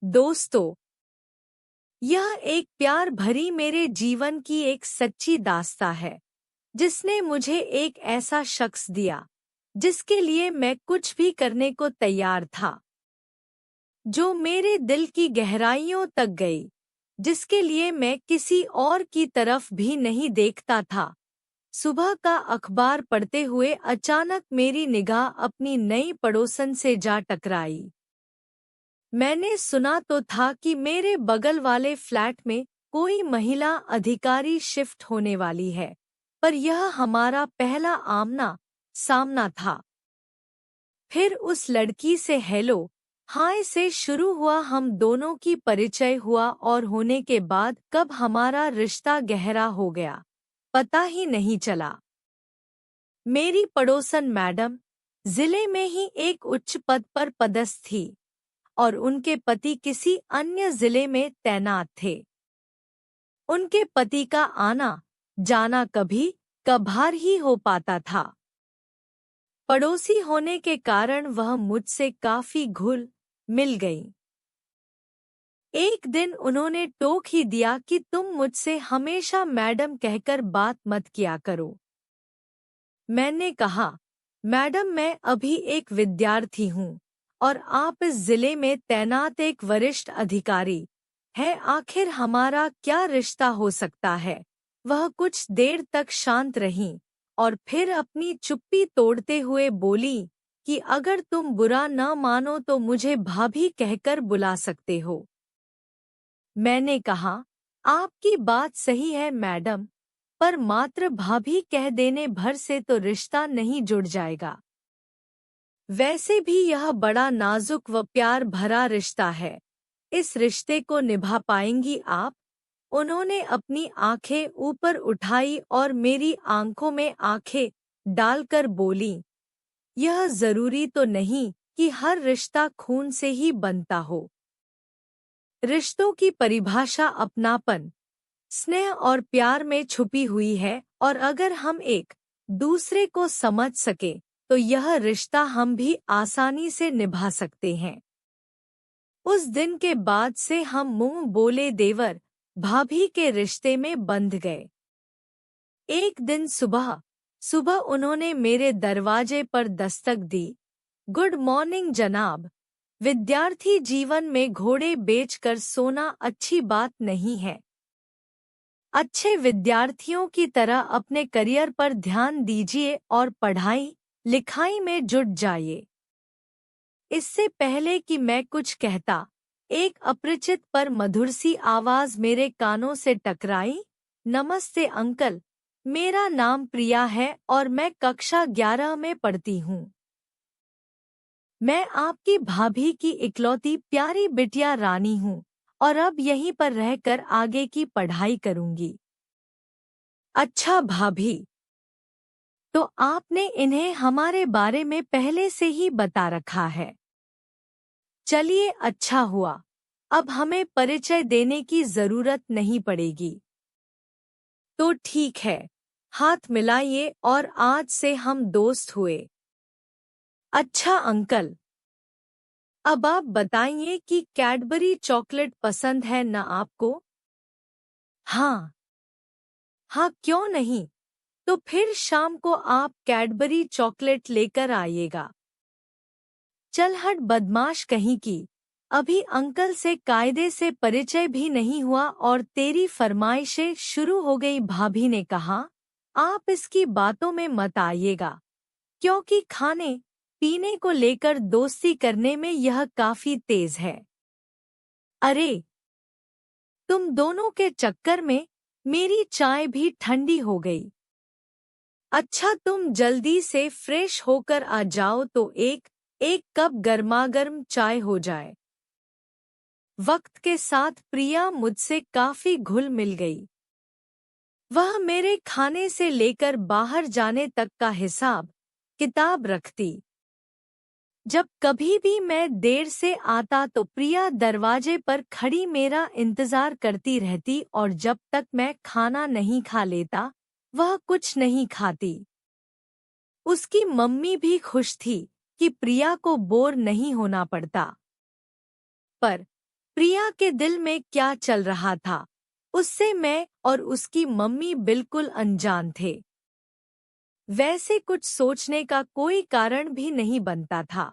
दोस्तों, यह एक प्यार भरी मेरे जीवन की एक सच्ची दास्तां है, जिसने मुझे एक ऐसा शख्स दिया, जिसके लिए मैं कुछ भी करने को तैयार था, जो मेरे दिल की गहराइयों तक गई, जिसके लिए मैं किसी और की तरफ भी नहीं देखता था। सुबह का अखबार पढ़ते हुए अचानक मेरी निगाह अपनी नई पड़ोसन से जा टकराई। मैंने सुना तो था कि मेरे बगल वाले फ्लैट में कोई महिला अधिकारी शिफ्ट होने वाली है, पर यह हमारा पहला आमना सामना था। फिर उस लड़की से हेलो हाय से शुरू हुआ, हम दोनों की परिचय हुआ और होने के बाद कब हमारा रिश्ता गहरा हो गया, पता ही नहीं चला। मेरी पड़ोसन मैडम जिले में ही एक उच्च पद पर पदस्थ थी और उनके पति किसी अन्य जिले में तैनात थे। उनके पति का आना जाना कभी कभार ही हो पाता था। पड़ोसी होने के कारण वह मुझसे काफी घुल मिल गई। एक दिन उन्होंने टोक ही दिया कि तुम मुझसे हमेशा मैडम कहकर बात मत किया करो। मैंने कहा, मैडम मैं अभी एक विद्यार्थी हूँ और आप इस जिले में तैनात एक वरिष्ठ अधिकारी है, आखिर हमारा क्या रिश्ता हो सकता है। वह कुछ देर तक शांत रहीं और फिर अपनी चुप्पी तोड़ते हुए बोली कि अगर तुम बुरा न मानो तो मुझे भाभी कहकर बुला सकते हो। मैंने कहा, आपकी बात सही है मैडम, पर मात्र भाभी कह देने भर से तो रिश्ता नहीं जुड़ जाएगा। वैसे भी यह बड़ा नाजुक व प्यार भरा रिश्ता है। इस रिश्ते को निभा पाएंगी आप? उन्होंने अपनी आंखें ऊपर उठाई और मेरी आंखों में आंखें डालकर बोली, यह जरूरी तो नहीं कि हर रिश्ता खून से ही बनता हो। रिश्तों की परिभाषा अपनापन, स्नेह और प्यार में छुपी हुई है और अगर हम एक दूसरे को समझ सके तो यह रिश्ता हम भी आसानी से निभा सकते हैं। उस दिन के बाद से हम मुंह बोले देवर भाभी के रिश्ते में बंध गए। एक दिन सुबह सुबह उन्होंने मेरे दरवाजे पर दस्तक दी। गुड मॉर्निंग जनाब, विद्यार्थी जीवन में घोड़े बेचकर सोना अच्छी बात नहीं है। अच्छे विद्यार्थियों की तरह अपने करियर पर ध्यान दीजिए और पढ़ाई लिखाई में जुट जाइए। इससे पहले कि मैं कुछ कहता, एक अपरिचित पर मधुर सी आवाज मेरे कानों से टकराई। नमस्ते अंकल, मेरा नाम प्रिया है और मैं कक्षा 11 में पढ़ती हूँ। मैं आपकी भाभी की इकलौती प्यारी बिटिया रानी हूँ और अब यहीं पर रहकर आगे की पढ़ाई करूँगी। अच्छा भाभी, तो आपने इन्हें हमारे बारे में पहले से ही बता रखा है। चलिए अच्छा हुआ, अब हमें परिचय देने की जरूरत नहीं पड़ेगी। तो ठीक है, हाथ मिलाइए और आज से हम दोस्त हुए। अच्छा अंकल, अब आप बताइए कि कैडबरी चॉकलेट पसंद है न आपको? हाँ। हाँ क्यों नहीं, तो फिर शाम को आप कैडबरी चॉकलेट लेकर आइएगा। चल हट बदमाश कहीं की, अभी अंकल से कायदे से परिचय भी नहीं हुआ और तेरी फरमाइशें शुरू हो गई। भाभी ने कहा, आप इसकी बातों में मत आइएगा, क्योंकि खाने पीने को लेकर दोस्ती करने में यह काफी तेज है। अरे, तुम दोनों के चक्कर में मेरी चाय भी ठंडी हो गई। अच्छा तुम जल्दी से फ्रेश होकर आ जाओ तो एक कप गर्मागर्म चाय हो जाए। वक्त के साथ प्रिया मुझसे काफी घुल मिल गई। वह मेरे खाने से लेकर बाहर जाने तक का हिसाब किताब रखती। जब कभी भी मैं देर से आता तो प्रिया दरवाजे पर खड़ी मेरा इंतजार करती रहती और जब तक मैं खाना नहीं खा लेता वह कुछ नहीं खाती। उसकी मम्मी भी खुश थी कि प्रिया को बोर नहीं होना पड़ता। पर प्रिया के दिल में क्या चल रहा था, उससे मैं और उसकी मम्मी बिल्कुल अनजान थे। वैसे कुछ सोचने का कोई कारण भी नहीं बनता था।